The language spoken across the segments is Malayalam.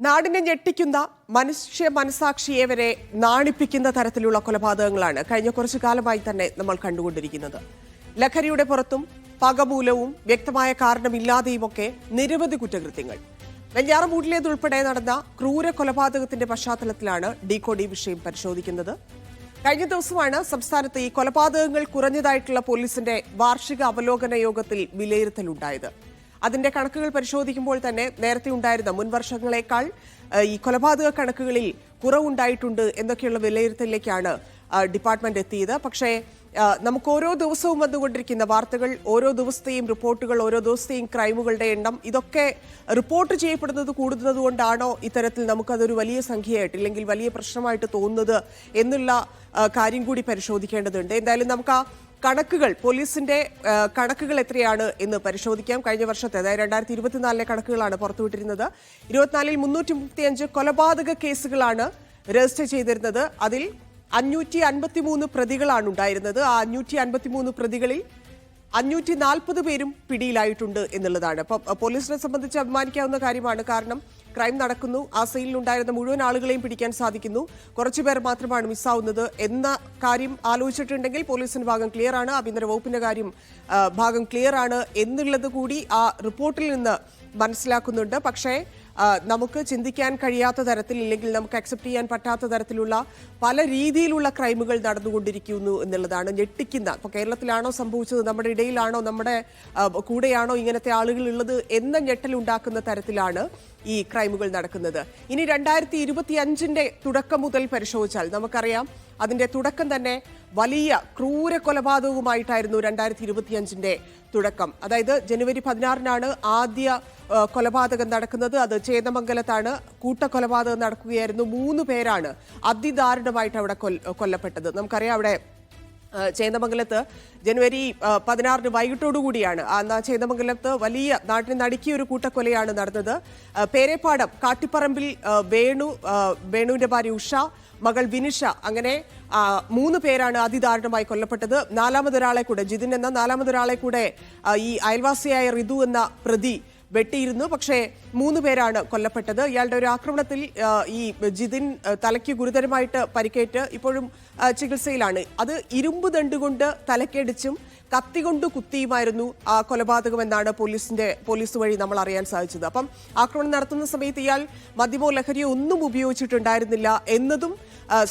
നാടിനെ ഞെട്ടിക്കുന്ന മനുഷ്യ മനസാക്ഷിയെ വരെ നാണിപ്പിക്കുന്ന തരത്തിലുള്ള കൊലപാതകങ്ങളാണ് കഴിഞ്ഞ കുറച്ചു കാലമായി തന്നെ നമ്മൾ കണ്ടുകൊണ്ടിരിക്കുന്നത്. ലഹരിയുടെ പുറത്തും പകമൂലവും വ്യക്തമായ കാരണമില്ലാതെയുമൊക്കെ നിരവധി കുറ്റകൃത്യങ്ങൾ. വെഞ്ഞാറമൂട്ടിലേതുൾപ്പെടെ നടന്ന ക്രൂര കൊലപാതകത്തിന്റെ പശ്ചാത്തലത്തിലാണ് ഡീകോഡി വിഷയം പരിശോധിക്കുന്നത്. കഴിഞ്ഞ ദിവസമാണ് സംസ്ഥാനത്ത് ഈ കൊലപാതകങ്ങൾ കുറഞ്ഞതായിട്ടുള്ള പോലീസിന്റെ വാർഷിക അവലോകന യോഗത്തിൽ വിലയിരുത്തലുണ്ടായത്. അതിന്റെ കണക്കുകൾ പരിശോധിക്കുമ്പോൾ തന്നെ നേരത്തെ ഉണ്ടായിരുന്ന മുൻ വർഷങ്ങളെക്കാൾ ഈ കൊലപാതക കണക്കുകളിൽ കുറവുണ്ടായിട്ടുണ്ട് എന്നൊക്കെയുള്ള വിലയിരുത്തലിലേക്കാണ് ഡിപ്പാർട്ട്മെന്റ് എത്തിയത്. പക്ഷേ നമുക്ക് ഓരോ ദിവസവും വന്നുകൊണ്ടിരിക്കുന്ന വാർത്തകൾ, ഓരോ ദിവസത്തെയും റിപ്പോർട്ടുകൾ, ഓരോ ദിവസത്തെയും ക്രൈമുകളുടെ എണ്ണം, ഇതൊക്കെ റിപ്പോർട്ട് ചെയ്യപ്പെടുന്നത് കൂടുന്നതുകൊണ്ടാണോ ഇത്തരത്തിൽ നമുക്കതൊരു വലിയ സംഖ്യയായിട്ട് ഇല്ലെങ്കിൽ വലിയ പ്രശ്നമായിട്ട് തോന്നുന്നത് എന്നുള്ള കാര്യം കൂടി പരിശോധിക്കേണ്ടതുണ്ട്. എന്തായാലും നമുക്ക് ആ കണക്കുകൾ, പോലീസിന്റെ കണക്കുകൾ എത്രയാണ് എന്ന് പരിശോധിക്കാം. കഴിഞ്ഞ വർഷത്തെ, അതായത് 2024 കണക്കുകളാണ് പുറത്തുവിട്ടിരുന്നത്. 24-ൽ 335 കൊലപാതക കേസുകളാണ് രജിസ്റ്റർ ചെയ്തിരുന്നത്. അതിൽ 553 പ്രതികളാണ് ഉണ്ടായിരുന്നത്. ആ 553 പ്രതികളിൽ 540 പേരും പിടിയിലായിട്ടുണ്ട് എന്നുള്ളതാണ്. അപ്പം പോലീസിനെ സംബന്ധിച്ച് അഭിമാനിക്കാവുന്ന കാര്യമാണ്. കാരണം ക്രൈം നടക്കുന്നു, ആ സീനിലുണ്ടായിരുന്ന മുഴുവൻ ആളുകളെയും പിടിക്കാൻ സാധിക്കുന്നു, കുറച്ചുപേർ മാത്രമാണ് മിസ്സാവുന്നത് എന്ന കാര്യം ആലോചിച്ചിട്ടുണ്ടെങ്കിൽ പോലീസിന്റെ ഭാഗം ക്ലിയർ ആണ്, ആഭ്യന്തര വകുപ്പിന്റെ കാര്യം ഭാഗം ക്ലിയർ ആണ് എന്നുള്ളത് കൂടി ആ റിപ്പോർട്ടിൽ നിന്ന് മനസ്സിലാക്കുന്നുണ്ട്. പക്ഷേ നമുക്ക് ചിന്തിക്കാൻ കഴിയാത്ത തരത്തിൽ, ഇല്ലെങ്കിൽ നമുക്ക് അക്സെപ്റ്റ് ചെയ്യാൻ പറ്റാത്ത തരത്തിലുള്ള പല രീതിയിലുള്ള ക്രൈമുകൾ നടന്നുകൊണ്ടിരിക്കുന്നു എന്നുള്ളതാണ് ഞെട്ടിക്കുന്ന. ഇപ്പോൾ കേരളത്തിലാണോ സംഭവിച്ചത്, നമ്മുടെ ഇടയിലാണോ, നമ്മുടെ കൂടെയാണോ ഇങ്ങനത്തെ ആളുകൾ ഉള്ളത് എന്ന ഞെട്ടലുണ്ടാക്കുന്ന തരത്തിലാണ് ഈ ക്രൈമുകൾ നടക്കുന്നത്. ഇനി 2025 തുടക്കം മുതൽ പരിശോധിച്ചാൽ നമുക്കറിയാം, അതിന്റെ തുടക്കം തന്നെ വലിയ ക്രൂര കൊലപാതകവുമായിട്ടായിരുന്നു 2025 തുടക്കം. അതായത് ജനുവരി 16 ആദ്യ കൊലപാതകം നടക്കുന്നത്. അത് ചേന്ദമംഗലത്താണ്. കൂട്ടക്കൊലപാതകം നടക്കുകയായിരുന്നു. 3 പേരാണ് അതിദാരുണമായിട്ട് അവിടെ കൊല്ലപ്പെട്ടത്. നമുക്കറിയാം, അവിടെ ചേന്ദമംഗലത്ത് ജനുവരി 16 വൈകിട്ടോടുകൂടിയാണ് ചേന്ദമംഗലത്ത് വലിയ നാട്ടിനെ നടുക്കിയ ഒരു കൂട്ടക്കൊലയാണ് നടന്നത്. പേരേപ്പാടം കാട്ടിപ്പറമ്പിൽ വേണുവിന്റെ ഭാര്യ ഉഷ, മകൾ വിനിഷ, അങ്ങനെ 3 പേരാണ് അതിദാരുണമായി കൊല്ലപ്പെട്ടത്. നാലാമതൊരാളെ കൂടെ, ജിതിൻ എന്ന നാലാമതൊരാളെ കൂടെ ഈ അയൽവാസിയായ റിതു എന്ന പ്രതി വെട്ടിയിരുന്നു. പക്ഷേ 3 പേരാണ് കൊല്ലപ്പെട്ടത്. ഇയാളുടെ ഒരു ആക്രമണത്തിൽ ഈ ജിതിൻ തലയ്ക്ക് ഗുരുതരമായിട്ട് പരിക്കേറ്റ് ഇപ്പോഴും ചികിത്സയിലാണ്. അത് ഇരുമ്പ് ദണ്ടുകൊണ്ട് തലക്കടിച്ചും കത്തികൊണ്ട് കുത്തിയുമായിരുന്നു ആ കൊലപാതകം എന്നാണ് പോലീസ് വഴി നമ്മൾ അറിയാൻ സാധിച്ചത്. അപ്പം ആക്രമണം നടത്തുന്ന സമയത്ത് ഇയാൾ മദ്യമോ ലഹരിയോ ഒന്നും ഉപയോഗിച്ചിട്ടുണ്ടായിരുന്നില്ല എന്നതും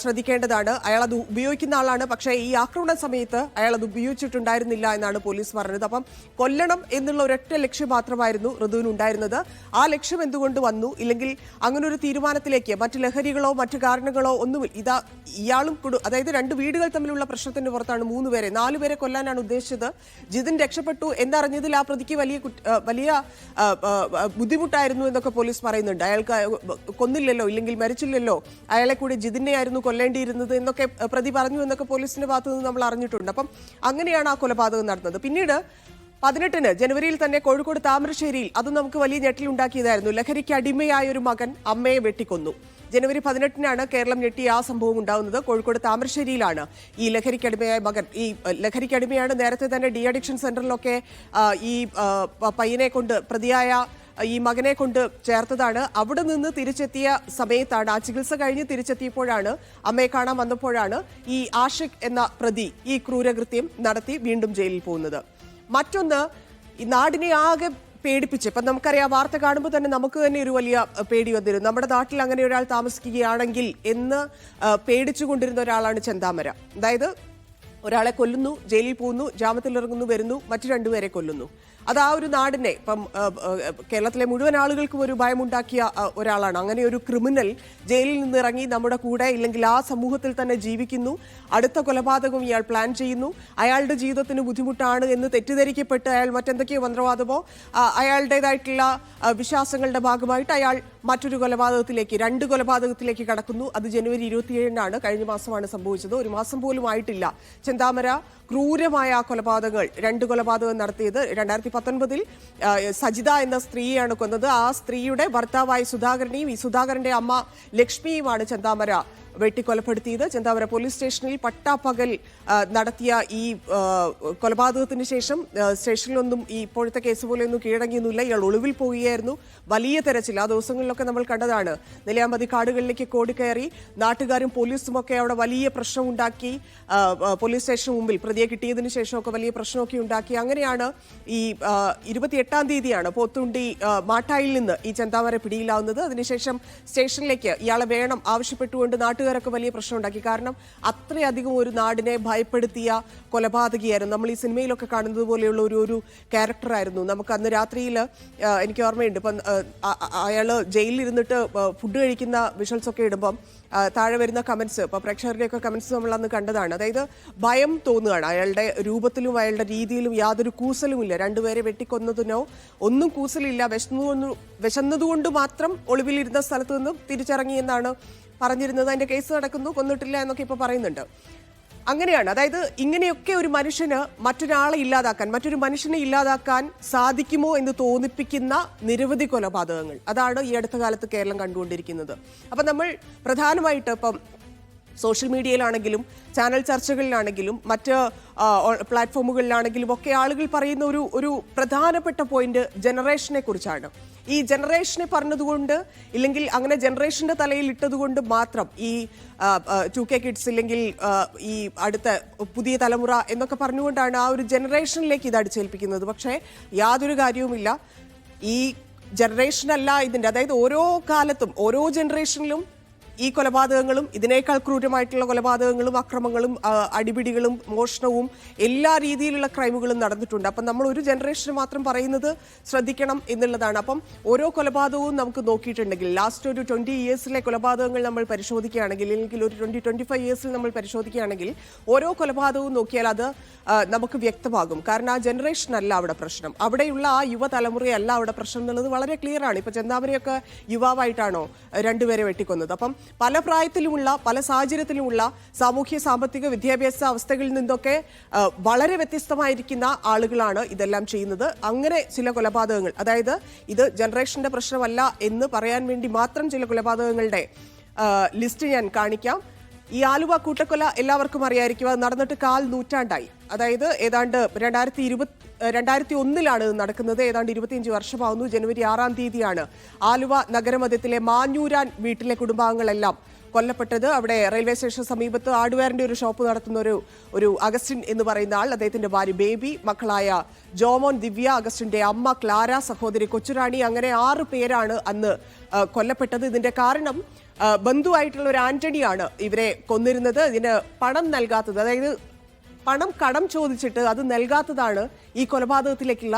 ശ്രദ്ധിക്കേണ്ടതാണ്. അയാൾ അത് ഉപയോഗിക്കുന്ന ആളാണ്, പക്ഷേ ഈ ആക്രമണ സമയത്ത് അയാൾ അത് ഉപയോഗിച്ചിട്ടുണ്ടായിരുന്നില്ല എന്നാണ് പോലീസ് പറഞ്ഞത്. അപ്പം കൊല്ലണം എന്നുള്ള ഒരൊറ്റ ലക്ഷ്യം മാത്രമായിരുന്നു ഋതുവിനുണ്ടായിരുന്നത്. ആ ലക്ഷ്യം എന്തുകൊണ്ട് വന്നു, ഇല്ലെങ്കിൽ അങ്ങനെ ഒരു തീരുമാനത്തിലേക്ക് മറ്റു ലഹരികളോ മറ്റു കാരണങ്ങളോ ഒന്നും ഇയാളും അതായത് 2 വീടുകൾ തമ്മിലുള്ള പ്രശ്നത്തിന് പുറത്താണ് 3 പേരെ, 4 പേരെ കൊല്ലാനാണ് ഉദ്ദേശിച്ചത്. ജിതിൻ രക്ഷപ്പെട്ടു എന്നറിഞ്ഞതിൽ ആ പ്രതിക്ക് വലിയ ബുദ്ധിമുട്ടായിരുന്നു എന്നൊക്കെ പോലീസ് പറയുന്നുണ്ട്. അയാൾക്ക് കൊന്നില്ലല്ലോ, ഇല്ലെങ്കിൽ മരിച്ചില്ലല്ലോ, അയാളെ കൂടി ജിതിനെ കൊല്ലേണ്ടിയിരുന്നത് എന്നൊക്കെ പ്രതി പറഞ്ഞു എന്നൊക്കെ പോലീസിന്റെ ഭാഗത്തു നിന്ന് നമ്മൾ അറിഞ്ഞിട്ടുണ്ട്. അപ്പം അങ്ങനെയാണ് ആ കൊലപാതകം നടന്നത്. പിന്നീട് 18 ജനുവരിയിൽ തന്നെ കോഴിക്കോട് താമരശ്ശേരിയിൽ, അതും നമുക്ക് വലിയ ഞെട്ടലുണ്ടാക്കിയതായിരുന്നു. ലഹരിക്ക് അടിമയായ ഒരു മകൻ അമ്മയെ വെട്ടിക്കൊന്നു. ജനുവരി 18 കേരളം ഞെട്ടിയ ആ സംഭവം ഉണ്ടാകുന്നത്. കോഴിക്കോട് താമരശ്ശേരിയിലാണ് ഈ ലഹരിക്കടിമയായ മകൻ. ഈ ലഹരിക്കടിമയാണ്. നേരത്തെ തന്നെ ഡി അഡിക്ഷൻ സെന്ററിലൊക്കെ ഈ പയ്യനെ കൊണ്ട്, പ്രതിയായ ഈ മകനെ കൊണ്ട് ചേർത്തതാണ്. അവിടെ നിന്ന് തിരിച്ചെത്തിയ സമയത്താണ്, ആ ചികിത്സ കഴിഞ്ഞ് തിരിച്ചെത്തിയപ്പോഴാണ്, അമ്മയെ കാണാൻ വന്നപ്പോഴാണ് ഈ ആഷിഖ് എന്ന പ്രതി ഈ ക്രൂരകൃത്യം നടത്തി വീണ്ടും ജയിലിൽ പോകുന്നത്. മറ്റൊന്ന്, ഈ നാടിനെ ആകെ പേടിപ്പിച്ച്, ഇപ്പം നമുക്കറിയാം, വാർത്ത കാണുമ്പോൾ തന്നെ നമുക്ക് തന്നെ ഒരു വലിയ പേടി വന്നിരുന്നു. നമ്മുടെ നാട്ടിൽ അങ്ങനെ ഒരാൾ താമസിക്കുകയാണെങ്കിൽ എന്ന് പേടിച്ചുകൊണ്ടിരുന്ന ഒരാളാണ് ചെന്താമര. അതായത് ഒരാളെ കൊല്ലുന്നു, ജയിലിൽ പോകുന്നു, ജാമ്യത്തിലിറങ്ങുന്നു, വരുന്നു, മറ്റു 2 പേരെ കൊല്ലുന്നു. അത് ആ ഒരു നാടിനെ, ഇപ്പം കേരളത്തിലെ മുഴുവൻ ആളുകൾക്കും ഒരു ഭയമുണ്ടാക്കിയ ഒരാളാണ്. അങ്ങനെ ഒരു ക്രിമിനൽ ജയിലിൽ നിന്ന് ഇറങ്ങി നമ്മുടെ കൂടെ, ഇല്ലെങ്കിൽ ആ സമൂഹത്തിൽ തന്നെ ജീവിക്കുന്നു. അടുത്ത കൊലപാതകം ഇയാൾ പ്ലാൻ ചെയ്യുന്നു. അയാളുടെ ജീവിതത്തിന് ബുദ്ധിമുട്ടാണ് എന്ന് തെറ്റിദ്ധരിക്കപ്പെട്ട് അയാൾ മറ്റെന്തൊക്കെയോ മന്ത്രവാദമോ അയാളുടേതായിട്ടുള്ള വിശ്വാസങ്ങളുടെ ഭാഗമായിട്ട് അയാൾ മറ്റൊരു കൊലപാതകത്തിലേക്ക്, 2 കൊലപാതകത്തിലേക്ക് കടക്കുന്നു. അത് ജനുവരി 27 കഴിഞ്ഞ മാസമാണ് സംഭവിച്ചത്. 1 മാസം പോലും ആയിട്ടില്ല ചെന്താമര ക്രൂരമായ കൊലപാതകങ്ങൾ, 2 കൊലപാതകം നടത്തിയത്. 2019 സജിത എന്ന സ്ത്രീയാണ് കൊന്നത്. ആ സ്ത്രീയുടെ ഭർത്താവായ സുധാകരനെയും ഈ സുധാകരന്റെ അമ്മ ലക്ഷ്മിയുമാണ് ചെന്താമര വെട്ടിക്കൊലപ്പെടുത്തിയത്. ചെന്താമര പോലീസ് സ്റ്റേഷനിൽ പട്ടാപ്പകൽ നടത്തിയ ഈ കൊലപാതകത്തിന് ശേഷം സ്റ്റേഷനിലൊന്നും ഈ ഇപ്പോഴത്തെ കേസ് പോലെയൊന്നും കീഴടങ്ങിയൊന്നുമില്ല. ഇയാൾ ഒളിവിൽ പോവുകയായിരുന്നു. വലിയ തെരച്ചിൽ ആ ദിവസങ്ങളിലൊക്കെ നമ്മൾ കണ്ടതാണ്. നെല്ലിയാമ്പതി കാടുകളിലേക്ക് കോടിക്കയറി നാട്ടുകാരും പോലീസും ഒക്കെ അവിടെ വലിയ പ്രശ്നമുണ്ടാക്കി. പോലീസ് സ്റ്റേഷന് മുമ്പിൽ പ്രതിയെ കിട്ടിയതിനു ശേഷമൊക്കെ വലിയ പ്രശ്നമൊക്കെ ഉണ്ടാക്കി. അങ്ങനെയാണ് ഈ 28-ാം തീയതിയാണ് പോത്തുണ്ടി മാട്ടായിൽ നിന്ന് ഈ ചെന്താമര പിടിയിലാവുന്നത്. അതിനുശേഷം സ്റ്റേഷനിലേക്ക് ഇയാളെ വേണം ആവശ്യപ്പെട്ടുകൊണ്ട് നാട്ടുകാരൊക്കെ വലിയ പ്രശ്നമുണ്ടാക്കി. കാരണം അത്രയധികം ഒരു നാടിനെ ഭയപ്പെടുത്തിയ കൊലപാതകിയായിരുന്നു. നമ്മൾ ഈ സിനിമയിലൊക്കെ കാണുന്നത് പോലെയുള്ള ഒരു ക്യാരക്ടറായിരുന്നു. നമുക്ക് അന്ന് രാത്രിയിൽ എനിക്ക് ഓർമ്മയുണ്ട്, ഇപ്പം അയാൾ ജയിലിൽ ഇരുന്നിട്ട് ഫുഡ് കഴിക്കുന്ന വിഷ്വൽസ് ഒക്കെ ഇടുമ്പം താഴെ വരുന്ന കമന്റ്സ്, ഇപ്പൊ പ്രേക്ഷകരുടെയൊക്കെ കമന്റ്സ് നമ്മൾ അന്ന് കണ്ടതാണ്. അതായത് ഭയം തോന്നുകയാണ്. അയാളുടെ രൂപത്തിലും അയാളുടെ രീതിയിലും യാതൊരു കൂസലുമില്ല. രണ്ടുപേരെ വെട്ടിക്കൊന്നതിനോ ഒന്നും കൂസലില്ല. വിശന്നതുകൊണ്ട് മാത്രം ഒളിവിലിരുന്ന സ്ഥലത്ത് നിന്നും തിരിച്ചിറങ്ങിയെന്നാണ് പറഞ്ഞിരുന്നത്. അതിന്റെ കേസ് നടക്കുന്നു, കൊന്നിട്ടില്ല എന്നൊക്കെ ഇപ്പൊ പറയുന്നുണ്ട്. അങ്ങനെയാണ്. അതായത് ഇങ്ങനെയൊക്കെ ഒരു മനുഷ്യന് മറ്റൊരാളെ ഇല്ലാതാക്കാൻ, മറ്റൊരു മനുഷ്യനെ ഇല്ലാതാക്കാൻ സാധിക്കുമോ എന്ന് തോന്നിപ്പിക്കുന്ന നിരവധി കൊലപാതകങ്ങൾ, അതാണ് ഈ അടുത്ത കാലത്ത് കേരളം കണ്ടുകൊണ്ടിരിക്കുന്നത്. അപ്പം നമ്മൾ പ്രധാനമായിട്ട് ഇപ്പം സോഷ്യൽ മീഡിയയിലാണെങ്കിലും ചാനൽ ചർച്ചകളിലാണെങ്കിലും മറ്റ് പ്ലാറ്റ്ഫോമുകളിലാണെങ്കിലും ഒക്കെ ആളുകൾ പറയുന്ന ഒരു പ്രധാനപ്പെട്ട പോയിന്റ് ജനറേഷനെ കുറിച്ചാണ്. ഈ ജനറേഷനെ പറഞ്ഞതുകൊണ്ട്, ഇല്ലെങ്കിൽ അങ്ങനെ ജനറേഷന്റെ തലയിൽ ഇട്ടതുകൊണ്ട് മാത്രം ഈ 2K കിഡ്സ് ഇല്ലെങ്കിൽ ഈ അടുത്ത പുതിയ തലമുറ എന്നൊക്കെ പറഞ്ഞുകൊണ്ടാണ് ആ ഒരു ജനറേഷനിലേക്ക് ഇത് അടിച്ചേൽപ്പിക്കുന്നത്. പക്ഷേ യാതൊരു കാര്യവുമില്ല. ഈ ജനറേഷനല്ല ഇതിൻ്റെ, അതായത് ഓരോ കാലത്തും ഓരോ ജനറേഷനിലും ഈ കൊലപാതകങ്ങളും ഇതിനേക്കാൾ ക്രൂരമായിട്ടുള്ള കൊലപാതകങ്ങളും അക്രമങ്ങളും അടിപിടികളും മോഷണവും എല്ലാ രീതിയിലുള്ള ക്രൈമുകളും നടന്നിട്ടുണ്ട്. അപ്പം നമ്മൾ ഒരു ജനറേഷന് മാത്രം പറയുന്നത് ശ്രദ്ധിക്കണം എന്നുള്ളതാണ്. അപ്പം ഓരോ കൊലപാതകവും നമുക്ക് നോക്കിയിട്ടുണ്ടെങ്കിൽ ലാസ്റ്റ് ഒരു 20 ഇയേഴ്സിലെ കൊലപാതകങ്ങൾ നമ്മൾ പരിശോധിക്കുകയാണെങ്കിൽ, അല്ലെങ്കിൽ ഒരു 20-25 ഇയേഴ്സിൽ നമ്മൾ പരിശോധിക്കുകയാണെങ്കിൽ ഓരോ കൊലപാതകവും നോക്കിയാൽ അത് നമുക്ക് വ്യക്തമാകും. കാരണം ആ ജനറേഷനല്ല അവിടെ പ്രശ്നം, അവിടെയുള്ള ആ യുവതലമുറയല്ല അവിടെ പ്രശ്നം എന്നുള്ളത് വളരെ ക്ലിയർ ആണ്. ഇപ്പൊ ചെന്താമരയൊക്കെ യുവാവായിട്ടാണോ രണ്ടുപേരെ വെട്ടിക്കൊന്നത്? അപ്പം പല പ്രായത്തിലുമുള്ള, പല സാഹചര്യത്തിലുമുള്ള സാമൂഹ്യ സാമ്പത്തിക വിദ്യാഭ്യാസ അവസ്ഥകളിൽ നിന്നൊക്കെ വളരെ വ്യത്യസ്തമായിരിക്കുന്ന ആളുകളാണ് ഇതെല്ലാം ചെയ്യുന്നത്. അങ്ങനെ ചില കൊലപാതകങ്ങൾ, അതായത് ഇത് ജനറേഷന്റെ പ്രശ്നമല്ല എന്ന് പറയാൻ വേണ്ടി മാത്രം ചില കൊലപാതകങ്ങളുടെ ലിസ്റ്റ് ഞാൻ കാണിക്കാം. ഈ ആലുവ കൂട്ടക്കൊല എല്ലാവർക്കും അറിയായിരിക്കും. അത് നടന്നിട്ട് 1/4 നൂറ്റാണ്ടായി. അതായത് ഏതാണ്ട് 2001-ലാണ് നടക്കുന്നത്. ഏതാണ്ട് 25 വർഷമാവുന്നു. ജനുവരി 6-ാം തീയതിയാണ് ആലുവ നഗരമധ്യത്തിലെ മാഞ്ഞൂരാൻ വീട്ടിലെ കുടുംബാംഗങ്ങളെല്ലാം കൊല്ലപ്പെട്ടത്. അവിടെ റെയിൽവേ സ്റ്റേഷൻ സമീപത്ത് ആഡ്വെയറിന്റെ ഒരു ഷോപ്പ് നടത്തുന്ന ഒരു അഗസ്റ്റിൻ എന്ന് പറയുന്ന ആൾ, അദ്ദേഹത്തിന്റെ ഭാര്യ ബേബി, മക്കളായ ജോമോൻ, ദിവ്യ, അഗസ്റ്റിന്റെ അമ്മ ക്ലാര, സഹോദരി കൊച്ചുറാണി, അങ്ങനെ 6 പേരാണ് അന്ന് കൊല്ലപ്പെട്ടത്. ഇതിന്റെ കാരണം ബന്ധുവായിട്ടുള്ള ഒരു ആന്റണിയാണ് ഇവരെ കൊന്നിരുന്നത്. ഇതിന് പണം നൽകാത്തത്, അതായത് പണം കടം ചോദിച്ചിട്ട് അത് നൽകാത്തതാണ് ഈ കൊലപാതകത്തിലേക്കുള്ള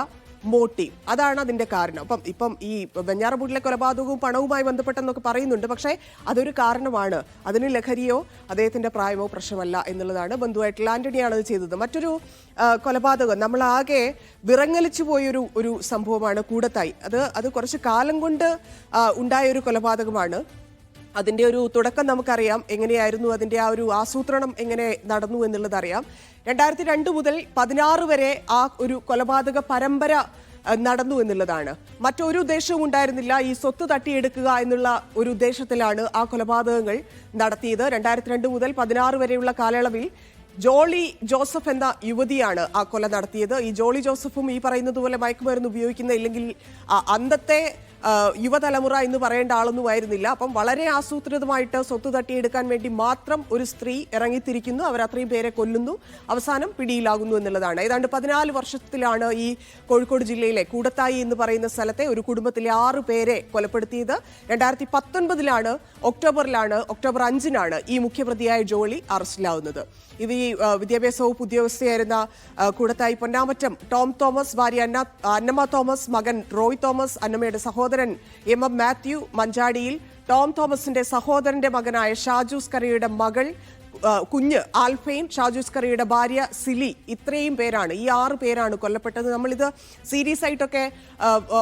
മോട്ടീവ്. അതാണ് അതിന്റെ കാരണം. ഇപ്പം ഈ വെഞ്ഞാറമൂടിലെ കൊലപാതകവും പണവുമായി ബന്ധപ്പെട്ടെന്നൊക്കെ പറയുന്നുണ്ട്. പക്ഷേ അതൊരു കാരണമാണ്. അതിന് ലഹരിയോ അദ്ദേഹത്തിന്റെ പ്രായമോ പ്രശ്നമല്ല എന്നുള്ളതാണ്. ബന്ധുവായിട്ടുള്ള ആന്റണിയാണ് അത് ചെയ്തത്. മറ്റൊരു കൊലപാതകം നമ്മളാകെ വിറങ്ങലിച്ചു പോയൊരു സംഭവമാണ് കൂടത്തായി. അത് കുറച്ച് കാലം കൊണ്ട് ഉണ്ടായ ഒരു കൊലപാതകമാണ്. അതിന്റെ ഒരു തുടക്കം നമുക്കറിയാം എങ്ങനെയായിരുന്നു, അതിന്റെ ആ ഒരു ആസൂത്രണം എങ്ങനെ നടന്നു എന്നുള്ളത് അറിയാം. 2002 മുതൽ 16 വരെ ആ ഒരു കൊലപാതക പരമ്പര നടന്നു എന്നുള്ളതാണ്. മറ്റൊരു ഉദ്ദേശവും ഉണ്ടായിരുന്നില്ല. ഈ സ്വത്ത് തട്ടിയെടുക്കുക എന്നുള്ള ഒരു ഉദ്ദേശത്തിലാണ് ആ കൊലപാതകങ്ങൾ നടത്തിയത്. 2002 മുതൽ 16 വരെയുള്ള കാലയളവിൽ ജോളി ജോസഫ് എന്ന യുവതിയാണ് ആ കൊല നടത്തിയത്. ഈ ജോളി ജോസഫും ഈ പറയുന്നത് പോലെ മയക്കുമരുന്ന് ഉപയോഗിക്കുന്ന, ഇല്ലെങ്കിൽ അന്നത്തെ യുവതലമുറ എന്ന് പറയേണ്ട ആളൊന്നും ആയിരുന്നില്ല. അപ്പം വളരെ ആസൂത്രിതമായിട്ട് സ്വത്ത് തട്ടിയെടുക്കാൻ വേണ്ടി മാത്രം ഒരു സ്ത്രീ ഇറങ്ങിത്തിരിക്കുന്നു. അവർ അത്രയും പേരെ കൊല്ലുന്നു, അവസാനം പിടിയിലാകുന്നു എന്നുള്ളതാണ്. ഏതാണ്ട് 14 വർഷത്തിലാണ് ഈ കോഴിക്കോട് ജില്ലയിലെ കൂടത്തായി എന്ന് പറയുന്ന സ്ഥലത്തെ ഒരു കുടുംബത്തിലെ 6 പേരെ കൊലപ്പെടുത്തിയത്. 2019 ഒക്ടോബർ 5-നാണ് ഈ മുഖ്യപ്രതിയായ ജോളി അറസ്റ്റിലാവുന്നത്. ഇത് ഈ വിദ്യാഭ്യാസ വകുപ്പ് ഉദ്യോഗസ്ഥയായിരുന്ന കൂടത്തായി പൊന്നാമറ്റം ടോം തോമസ്, ഭാര്യ അന്നമ്മ തോമസ്, മകൻ റോയ് തോമസ്, അന്നമ്മയുടെ സഹോദരൻ എം മാത്യു, മഞ്ചാടിയിൽ ടോം തോമസിന്റെ സഹോദരന്റെ മകനായ ഷാജൂസ് കറിയുടെ മകൾ കുഞ്ഞ് ആൽഫൈൻ, ഷാജൂസ് കറിയുടെ ഭാര്യ സിലി, ഇത്രയും പേരാണ്, ഈ 6 പേരാണ് കൊല്ലപ്പെട്ടത്. നമ്മളിത് സീരീസ് ആയിട്ടൊക്കെ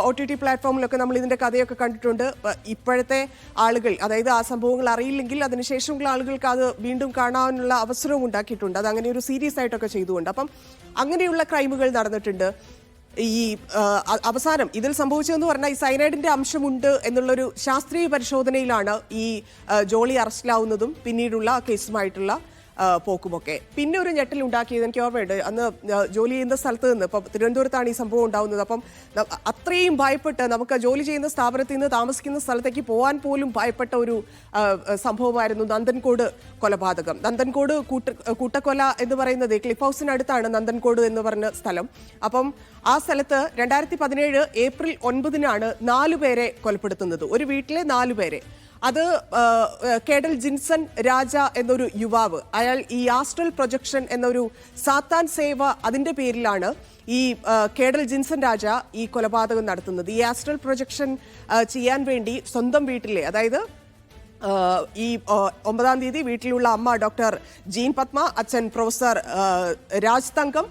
OTT പ്ലാറ്റ്ഫോമിലൊക്കെ നമ്മൾ ഇതിന്റെ കഥയൊക്കെ കണ്ടിട്ടുണ്ട്. ഇപ്പോഴത്തെ ആളുകൾ, അതായത് ആ സംഭവങ്ങൾ അറിയില്ലെങ്കിൽ അതിനുശേഷമുള്ള ആളുകൾക്ക് അത് വീണ്ടും കാണാനുള്ള അവസരവും ഉണ്ടാക്കിയിട്ടുണ്ട്. അത് അങ്ങനെ ഒരു സീരീസ് ആയിട്ടൊക്കെ ചെയ്തുകൊണ്ട്. അപ്പം അങ്ങനെയുള്ള ക്രൈമുകൾ നടന്നിട്ടുണ്ട്. ഈ അവസാനം ഇതിൽ സംഭവിച്ചതെന്ന് പറഞ്ഞാൽ ഈ സൈനൈഡിന്റെ അംശമുണ്ട് എന്നുള്ളൊരു ശാസ്ത്രീയ പരിശോധനയിലാണ് ഈ ജോളി അറസ്റ്റിലാവുന്നതും പിന്നീടുള്ള കേസുമായിട്ടുള്ള പോക്കുമൊക്കെ. പിന്നെ ഒരു ഞെട്ടൽ ഉണ്ടാക്കിയത് എനിക്ക് ഓർമ്മയുണ്ട്, അന്ന് ജോലി ചെയ്യുന്ന സ്ഥലത്ത് നിന്ന് ഇപ്പം തിരുവനന്തപുരത്താണ് ഈ സംഭവം ഉണ്ടാവുന്നത്. അപ്പം അത്രയും ഭയപ്പെട്ട് നമുക്ക് ജോലി ചെയ്യുന്ന സ്ഥാപനത്തിൽ നിന്ന് താമസിക്കുന്ന സ്ഥലത്തേക്ക് പോകാൻ പോലും ഭയപ്പെട്ട ഒരു സംഭവമായിരുന്നു നന്ദൻകോട് കൊലപാതകം. നന്ദൻകോട് കൂട്ടക്കൊല എന്ന് പറയുന്നത് ക്ലിഫ് ഹൗസിനടുത്താണ് നന്ദൻകോട് എന്ന് പറഞ്ഞ സ്ഥലം. അപ്പം ആ സ്ഥലത്ത് 2017 ഏപ്രിൽ 9-നാണ് 4 പേരെ കൊലപ്പെടുത്തുന്നത്, ഒരു വീട്ടിലെ 4 പേരെ. അത് കേഡൽ ജിൻസൺ രാജ എന്നൊരു യുവാവ്, അയാൾ ഈ ആസ്ട്രൽ പ്രൊജക്ഷൻ എന്നൊരു സാത്താൻ സേവ അതിന്റെ പേരിലാണ് ഈ കേഡൽ ജിൻസൺ രാജ ഈ കൊലപാതകം നടത്തുന്നത്. ഈ ആസ്ട്രൽ പ്രൊജക്ഷൻ ചെയ്യാൻ വേണ്ടി സ്വന്തം വീട്ടിലെ, അതായത് ഈ 9-ാം തീയതി വീട്ടിലുള്ള അമ്മ ഡോക്ടർ ജീൻ പത്മ, അച്ഛൻ പ്രൊഫസർ രാജ് തങ്കം,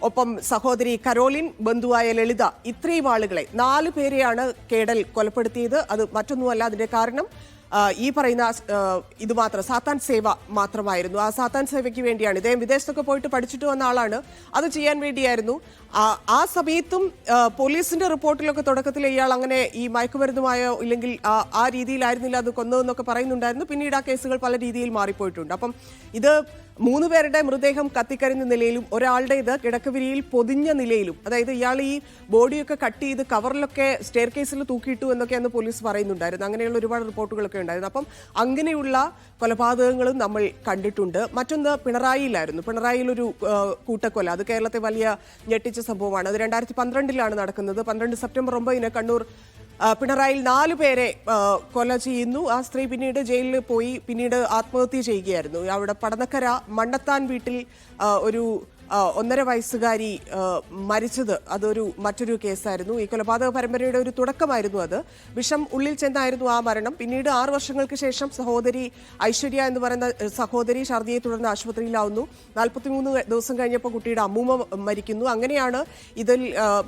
ഒപ്പം സഹോദരി കരോലിൻ, ബന്ധുവായ ലളിത, ഇത്രയും ആളുകളെ 4 പേരെയാണ് കേഡൽ കൊലപ്പെടുത്തിയത്. അത് മറ്റൊന്നുമല്ല, അതിന്റെ കാരണം ഈ പറയുന്ന ഇത് മാത്രം സാത്താൻ സേവ മാത്രമായിരുന്നു. ആ സാത്താൻ സേവയ്ക്ക് വേണ്ടിയാണ് ഇദ്ദേഹം വിദേശത്തൊക്കെ പോയിട്ട് പഠിച്ചിട്ട് വന്ന ആളാണ്, അത് ചെയ്യാൻ വേണ്ടിയായിരുന്നു. ആ സമയത്തും പോലീസിന്റെ റിപ്പോർട്ടിലൊക്കെ തുടക്കത്തിൽ ഇയാൾ അങ്ങനെ ഈ മയക്കുമരുന്നുമായോ ഇല്ലെങ്കിൽ ആ രീതിയിലായിരുന്നില്ല അത് കൊന്നതെന്നൊക്കെ പറയുന്നുണ്ടായിരുന്നു. പിന്നീട് ആ കേസുകൾ പല രീതിയിൽ മാറിപ്പോയിട്ടുണ്ട്. അപ്പം ഇത് 3 പേരുടെ മൃതദേഹം കത്തിക്കരിഞ്ഞ നിലയിലും ഒരാളുടേത് കിടക്കവിരിയിൽ പൊതിഞ്ഞ നിലയിലും, അതായത് ഇയാൾ ഈ ബോഡിയൊക്കെ കട്ട് ചെയ്ത് കവറിലൊക്കെ സ്റ്റെയർ കേസിൽ തൂക്കിയിട്ടു എന്നൊക്കെ അന്ന് പോലീസ് പറയുന്നുണ്ടായിരുന്നു. അങ്ങനെയുള്ള ഒരുപാട് റിപ്പോർട്ടുകളൊക്കെ ഉണ്ടായിരുന്നു. അപ്പം അങ്ങനെയുള്ള കൊലപാതകങ്ങളും നമ്മൾ കണ്ടിട്ടുണ്ട്. മറ്റൊന്ന് പിണറായിയിലായിരുന്നു. പിണറായിയിലൊരു കൂട്ടക്കൊല, അത് കേരളത്തെ വലിയ ഞെട്ടിച്ച സംഭവമാണ്. അത് 2012-ലാണ് നടക്കുന്നത്. 12 സെപ്റ്റംബർ 9-ന് കണ്ണൂർ പിണറായിൽ 4 പേരെ കൊല ചെയ്യുന്നു. ആ സ്ത്രീ പിന്നീട് ജയിലിൽ പോയി പിന്നീട് ആത്മഹത്യ ചെയ്യുകയായിരുന്നു. അവിടെ പടന്നക്കര മണ്ണത്താൻ വീട്ടിൽ ഒരു 1.5 വയസ്സുകാരി മരിച്ചത് അതൊരു മറ്റൊരു കേസായിരുന്നു. ഈ കൊലപാതക പരമ്പരയുടെ ഒരു തുടക്കമായിരുന്നു അത്. വിഷം ഉള്ളിൽ ചെന്നായിരുന്നു ആ മരണം. പിന്നീട് 6 വർഷങ്ങൾക്ക് ശേഷം സഹോദരി ഐശ്വര്യ എന്ന് പറയുന്ന സഹോദരി ഛർദിയെ തുടർന്ന് ആശുപത്രിയിലാവുന്നു. 43 ദിവസം കഴിഞ്ഞപ്പോൾ കുട്ടിയുടെ അമ്മൂമ്മ മരിക്കുന്നു. അങ്ങനെയാണ് ഇതിൽ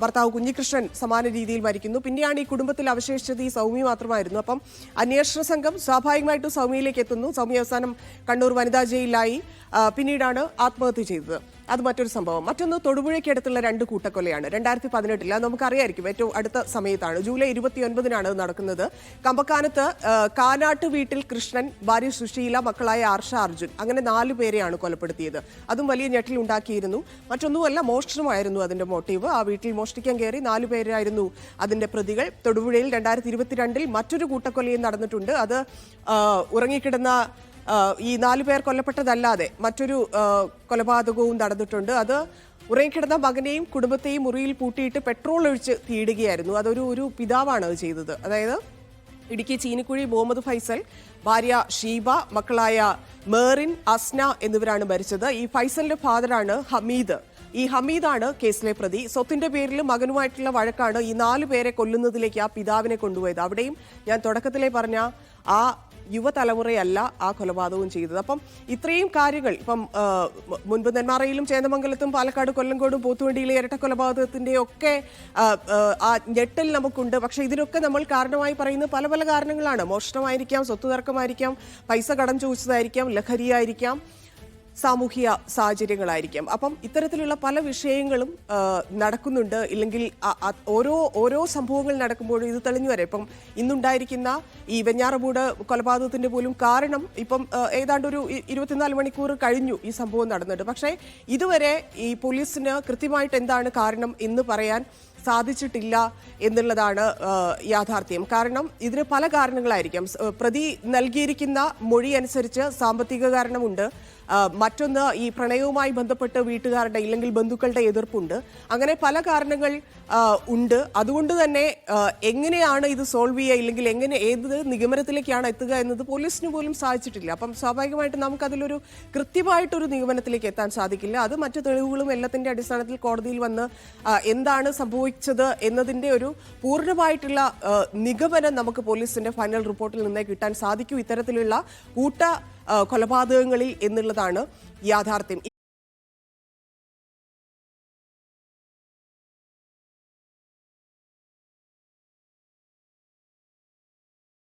ഭർത്താവ് കുഞ്ഞികൃഷ്ണൻ സമാന രീതിയിൽ മരിക്കുന്നു. പിന്നെയാണ് ഈ കുടുംബത്തിൽ അവശേഷിച്ചത് ഈ സൗമ്യ മാത്രമായിരുന്നു. അപ്പം അന്വേഷണ സംഘം സ്വാഭാവികമായിട്ടും സൗമ്യയിലേക്ക് എത്തുന്നു. സൗമ്യ അവസാനം കണ്ണൂർ വനിതാ ജയിലിലായി. പിന്നീടാണ് ആത്മഹത്യ ചെയ്തത്. അത് മറ്റൊരു സംഭവം. മറ്റൊന്ന് തൊടുപുഴയ്ക്കടുത്തുള്ള 2 കൂട്ടക്കൊലയാണ്. 2018 അത് നമുക്കറിയായിരിക്കും, ഏറ്റവും അടുത്ത സമയത്താണ്. ജൂലൈ 29-നാണ് അത് നടക്കുന്നത്. കമ്പക്കാനത്ത് കാനാട്ട് വീട്ടിൽ കൃഷ്ണൻ, ഭാര്യ സുശീല, മക്കളായ ആർഷ, അർജുൻ, അങ്ങനെ 4 പേരെയാണ് കൊലപ്പെടുത്തിയത്. അതും വലിയ ഞെട്ടിലുണ്ടാക്കിയിരുന്നു. മറ്റൊന്നുമല്ല, മോഷണമായിരുന്നു അതിന്റെ മോട്ടീവ്. ആ വീട്ടിൽ മോഷ്ടിക്കാൻ കയറി 4 പേരായിരുന്നു അതിന്റെ പ്രതികൾ. തൊടുപുഴയിൽ 2022 മറ്റൊരു കൂട്ടക്കൊലയും നടന്നിട്ടുണ്ട്. അത് ഉറങ്ങിക്കിടന്ന ഈ 4 പേർ കൊല്ലപ്പെട്ടതല്ലാതെ മറ്റൊരു കൊലപാതകവും നടന്നിട്ടുണ്ട്. അത് ഉറങ്ങിക്കിടന്ന മകനെയും കുടുംബത്തെയും മുറിയിൽ പൂട്ടിയിട്ട് പെട്രോൾ ഒഴിച്ച് തീയിടുകയായിരുന്നു. അതൊരു പിതാവാണ് അത് ചെയ്തത്. അതായത് ഇടുക്കി ചീനിക്കുഴി മുഹമ്മദ് ഫൈസൽ, ഭാര്യ ഷീബ, മക്കളായ മേറിൻ, അസ്ന എന്നിവരാണ് മരിച്ചത്. ഈ ഫൈസലിന്റെ ഫാദറാണ് ഹമീദ്. ഈ ഹമീദാണ് കേസിലെ പ്രതി. സ്വത്തിന്റെ പേരിൽ മകനുമായിട്ടുള്ള വഴക്കാണ് ഈ 4 പേരെ കൊല്ലുന്നതിലേക്ക് ആ പിതാവിനെ കൊണ്ടുപോയത്. അവിടെയും ഞാൻ തുടക്കത്തിലേ പറഞ്ഞ ആ യുവതലമുറയല്ല ആ കൊലപാതകവും ചെയ്തത്. അപ്പം ഇത്രയും കാര്യങ്ങൾ ഇപ്പം മുൻപ് നെന്മാറയിലും ചേന്ദമംഗലത്തും പാലക്കാട് കൊല്ലങ്കോടും പോത്തുവണ്ടിയിലെ ഇരട്ട കൊലപാതകത്തിന്റെ ഒക്കെ ആ ഞെട്ടൽ നമുക്കുണ്ട്. പക്ഷെ ഇതിനൊക്കെ നമ്മൾ കാരണമായി പറയുന്നത് പല പല കാരണങ്ങളാണ്. മോഷണമായിരിക്കാം, സ്വത്ത് തർക്കമായിരിക്കാം, പൈസ കടം ചോദിച്ചതായിരിക്കാം, ലഹരിയായിരിക്കാം, സാമൂഹിക സാഹചര്യങ്ങളായിരിക്കാം. അപ്പം ഇത്തരത്തിലുള്ള പല വിഷയങ്ങളും നടക്കുന്നുണ്ട്. ഇല്ലെങ്കിൽ ഓരോ സംഭവങ്ങൾ നടക്കുമ്പോഴും ഇത് തെളിഞ്ഞു വരെ. ഇപ്പം ഇന്നുണ്ടായിരിക്കുന്ന ഈ വെഞ്ഞാറമൂട് കൊലപാതകത്തിന്റെ പോലും കാരണം ഇപ്പം ഏതാണ്ട് ഒരു 24 മണിക്കൂർ കഴിഞ്ഞു ഈ സംഭവം നടന്നിട്ട്. പക്ഷേ ഇതുവരെ ഈ പോലീസിന് കൃത്യമായിട്ട് എന്താണ് കാരണം എന്ന് പറയാൻ സാധിച്ചിട്ടില്ല എന്നുള്ളതാണ് യാഥാർത്ഥ്യം. കാരണം ഇതിന് പല കാരണങ്ങളായിരിക്കാം. പ്രതി നൽകിയിരിക്കുന്ന മൊഴി അനുസരിച്ച് സാമ്പത്തിക കാരണമുണ്ട്. മറ്റൊന്ന് ഈ പ്രണയവുമായി ബന്ധപ്പെട്ട് വീട്ടുകാരുടെ ഇല്ലെങ്കിൽ ബന്ധുക്കളുടെ എതിർപ്പുണ്ട്. അങ്ങനെ പല കാരണങ്ങൾ ഉണ്ട്. അതുകൊണ്ട് തന്നെ എങ്ങനെയാണ് ഇത് സോൾവ് ചെയ്യുക ഇല്ലെങ്കിൽ ഏത് നിഗമനത്തിലേക്കാണ് എത്തുക എന്നത് പോലീസിന് പോലും സാധിച്ചിട്ടില്ല. അപ്പം സ്വാഭാവികമായിട്ട് നമുക്കതിലൊരു കൃത്യമായിട്ടൊരു നിഗമനത്തിലേക്ക് എത്താൻ സാധിക്കില്ല. അത് മറ്റു തെളിവുകളും എല്ലാത്തിന്റെ അടിസ്ഥാനത്തിൽ കോടതിയിൽ വന്ന് എന്താണ് സംഭവിച്ചത് എന്നതിന്റെ ഒരു പൂർണ്ണമായിട്ടുള്ള നിഗമനം നമുക്ക് പോലീസിന്റെ ഫൈനൽ റിപ്പോർട്ടിൽ നിന്നേ കിട്ടാൻ സാധിക്കൂ ഇത്തരത്തിലുള്ള കൂട്ട കൊലപാതകങ്ങളിൽ എന്നുള്ളതാണ് യാഥാർത്ഥ്യം.